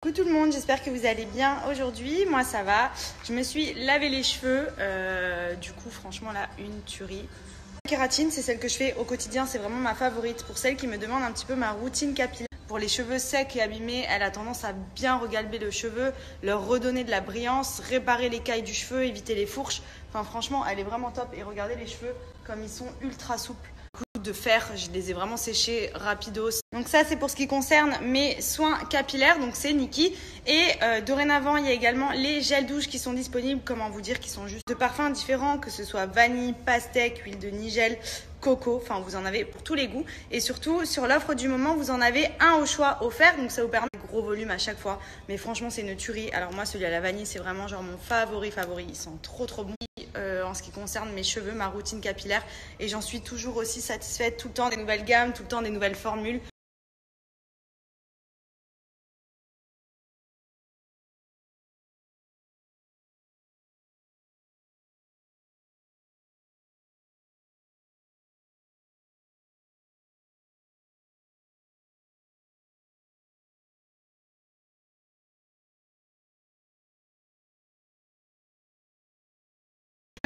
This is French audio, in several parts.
Coucou tout le monde, j'espère que vous allez bien aujourd'hui. Moi ça va, je me suis lavé les cheveux, du coup franchement là une tuerie. La kératine c'est celle que je fais au quotidien, c'est vraiment ma favorite. Pour celles qui me demandent un petit peu ma routine capillaire. Pour les cheveux secs et abîmés, elle a tendance à bien regalber le cheveu, leur redonner de la brillance, réparer les cailles du cheveu, éviter les fourches. Enfin franchement elle est vraiment top et regardez les cheveux comme ils sont ultra souples. De fer, je les ai vraiment séchés rapidos. Donc ça c'est pour ce qui concerne mes soins capillaires, donc c'est Nikki. Et dorénavant il y a également les gels douche qui sont disponibles. Comment vous dire, qui sont juste de parfums différents, que ce soit vanille, pastèque, huile de nigel, coco, enfin vous en avez pour tous les goûts. Et surtout sur l'offre du moment vous en avez un au choix offert, donc ça vous permet un gros volume à chaque fois. Mais franchement c'est une tuerie. Alors moi celui à la vanille c'est vraiment genre mon favori, il sent trop bon. En ce qui concerne mes cheveux, ma routine capillaire, et j'en suis toujours aussi satisfaite, tout le temps des nouvelles gammes, tout le temps des nouvelles formules.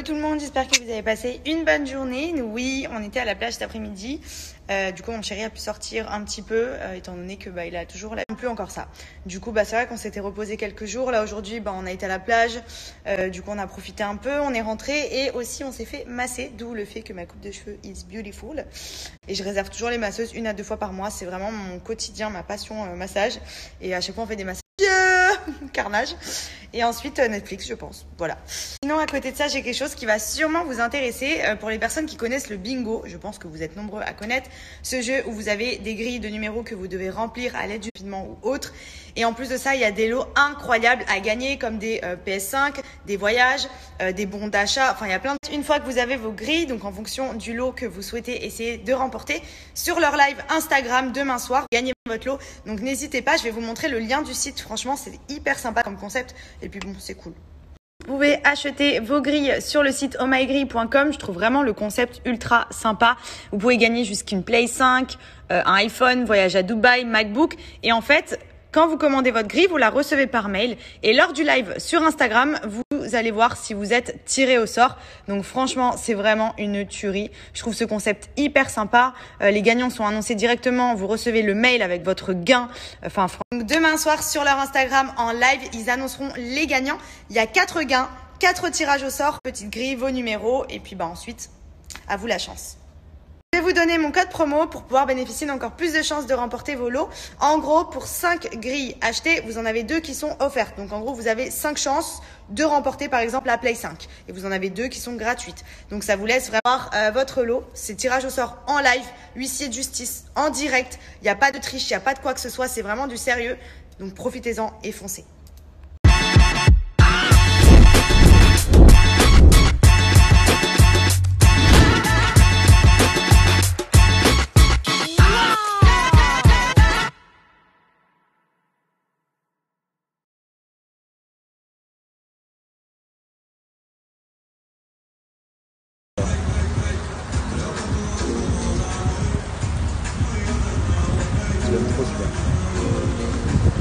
Tout le monde, j'espère que vous avez passé une bonne journée. Oui, on était à la plage cet après-midi. Du coup, mon chéri a pu sortir un petit peu, étant donné que il a toujours non plus encore ça. Du coup, c'est vrai qu'on s'était reposé quelques jours. Là aujourd'hui, on a été à la plage. Du coup, on a profité un peu, on est rentré et aussi on s'est fait masser, d'où le fait que ma coupe de cheveux is beautiful. Et je réserve toujours les masseuses 1 à 2 fois par mois. C'est vraiment mon quotidien, ma passion massage. Et à chaque fois, on fait des massages. Carnage. Et ensuite Netflix, je pense. Voilà. Sinon, à côté de ça, j'ai quelque chose qui va sûrement vous intéresser. Pour les personnes qui connaissent le bingo, je pense que vous êtes nombreux à connaître ce jeu où vous avez des grilles de numéros que vous devez remplir à l'aide du rapidement ou autre. Et en plus de ça, il y a des lots incroyables à gagner comme des PS5, des voyages, des bons d'achat. Enfin, il y a plein de... Une fois que vous avez vos grilles, donc en fonction du lot que vous souhaitez essayer de remporter, sur leur live Instagram demain soir, gagnez votre lot. Donc n'hésitez pas, je vais vous montrer le lien du site. Franchement, c'est hyper sympa comme concept. Et puis bon, c'est cool. Vous pouvez acheter vos grilles sur le site ohmygrille.com. Je trouve vraiment le concept ultra sympa. Vous pouvez gagner jusqu'une Play 5, un iPhone, voyage à Dubaï, MacBook. Et en fait, quand vous commandez votre grille, vous la recevez par mail. Et lors du live sur Instagram, vous allez voir si vous êtes tiré au sort. Donc franchement, c'est vraiment une tuerie. Je trouve ce concept hyper sympa. Les gagnants sont annoncés directement. Vous recevez le mail avec votre gain. Donc demain soir sur leur Instagram en live, ils annonceront les gagnants. Il y a 4 gains, 4 tirages au sort. Petite grille, vos numéros. Et puis ensuite, à vous la chance. Je vais vous donner mon code promo pour pouvoir bénéficier d'encore plus de chances de remporter vos lots. En gros, pour 5 grilles achetées, vous en avez 2 qui sont offertes. Donc en gros, vous avez 5 chances de remporter par exemple la Play 5. Et vous en avez 2 qui sont gratuites. Donc ça vous laisse vraiment votre lot. C'est tirage au sort en live, huissier de justice, en direct. Il n'y a pas de triche, il n'y a pas de quoi que ce soit. C'est vraiment du sérieux. Donc profitez-en et foncez.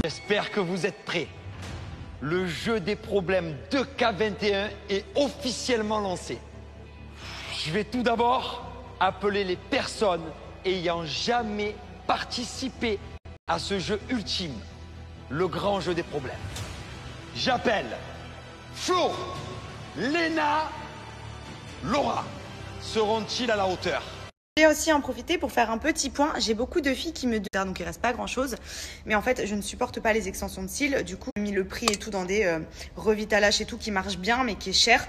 J'espère que vous êtes prêts. Le jeu des problèmes de K21 est officiellement lancé. Je vais tout d'abord appeler les personnes ayant jamais participé à ce jeu ultime, le grand jeu des problèmes. J'appelle Flo, Léna, Laura. Seront-ils à la hauteur ? Je vais aussi en profiter pour faire un petit point. J'ai beaucoup de filles qui me demandent, donc il reste pas grand chose. Mais en fait, je ne supporte pas les extensions de cils. Du coup, j'ai mis le prix et tout dans des Revitalash et tout qui marche bien, mais qui est cher.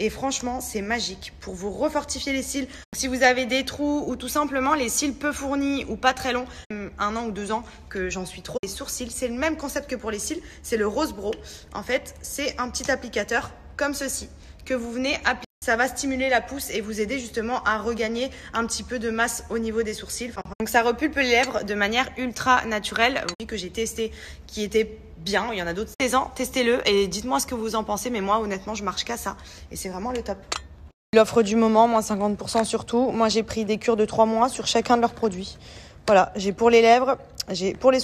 Et franchement, c'est magique pour vous refortifier les cils. Si vous avez des trous ou tout simplement les cils peu fournis ou pas très longs, 1 an ou 2 ans que j'en suis trop. Les sourcils, c'est le même concept que pour les cils. C'est le Rose Brow. En fait, c'est un petit applicateur comme ceci que vous venez appliquer. Ça va stimuler la pousse et vous aider justement à regagner un petit peu de masse au niveau des sourcils. Donc ça repulpe les lèvres de manière ultra naturelle. Que j'ai testé, qui était bien. Il y en a d'autres. Testez-le et dites-moi ce que vous en pensez. Mais moi, honnêtement, je marche qu'à ça. Et c'est vraiment le top. L'offre du moment, moins 50% sur tout. Moi, j'ai pris des cures de 3 mois sur chacun de leurs produits. Voilà, j'ai pour les lèvres, j'ai pour les